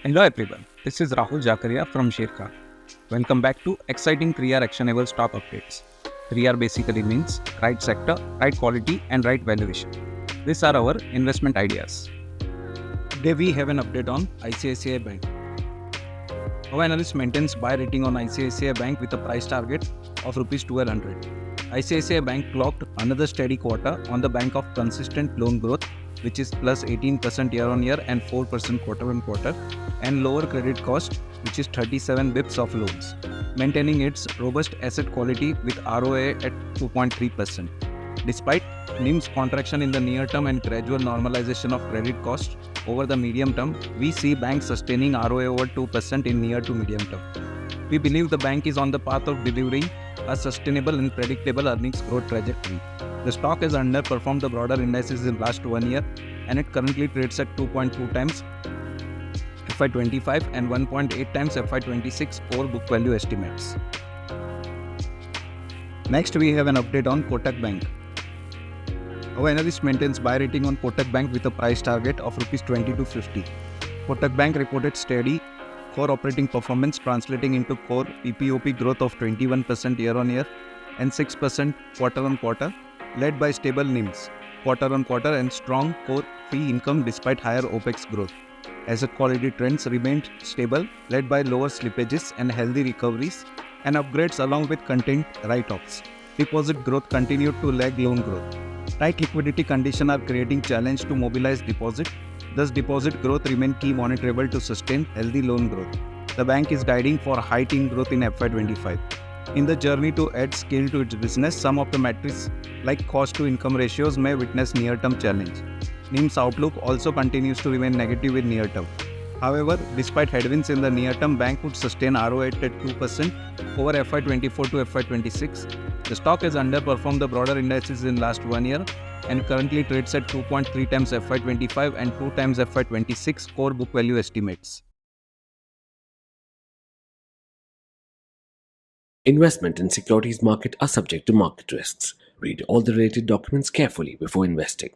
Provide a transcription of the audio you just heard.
Hello everyone, this is Rahul Jakaria from Sharekhan. Welcome back to exciting 3R actionable stock updates. 3R basically means right sector, right quality and right valuation. These are our investment ideas. Today we have an update on ICICI Bank. Our analyst maintains buy rating on ICICI Bank with a price target of Rs 1200. ICICI Bank clocked another steady quarter on the back of consistent loan growth, which is plus 18% year-on-year and 4% quarter-on-quarter, and lower credit cost, which is 37 bips of loans, maintaining its robust asset quality with ROA at 2.3%. Despite NIM's contraction in the near term and gradual normalization of credit cost over the medium term, we see banks sustaining ROA over 2% in near to medium term. We believe the bank is on the path of delivering a sustainable and predictable earnings growth trajectory. The stock has underperformed the broader indices in last 1 year, and it currently trades at 2.2 times FY25 and 1.8 times FY26 core book value estimates. Next, we have an update on Kotak Bank. Our analyst maintains buy rating on Kotak Bank with a price target of Rs 2250. Kotak Bank reported steady core operating performance, translating into core PPOP growth of 21% year-on-year and 6% quarter-on-quarter, led by stable NIMs quarter-on-quarter and strong core fee income despite higher OPEX growth. Asset quality trends remained stable, led by lower slippages and healthy recoveries and upgrades along with contained write-offs. Deposit growth continued to lag loan growth. Tight liquidity conditions are creating challenge to mobilize deposit. Thus, deposit growth remain key monitorable to sustain healthy loan growth. The bank is guiding for high-teen growth in FY25. In the journey to add scale to its business, some of the metrics like cost-to-income ratios may witness near-term challenge. NIM's outlook also continues to remain negative in near term. However, despite headwinds in the near term, bank would sustain ROA at 2% over FY24 to FY26. The stock has underperformed the broader indices in last 1 year and currently trades at 2.3 times FY25 and 2 times FY26 core book value estimates. Investment in securities market are subject to market risks. Read all the related documents carefully before investing.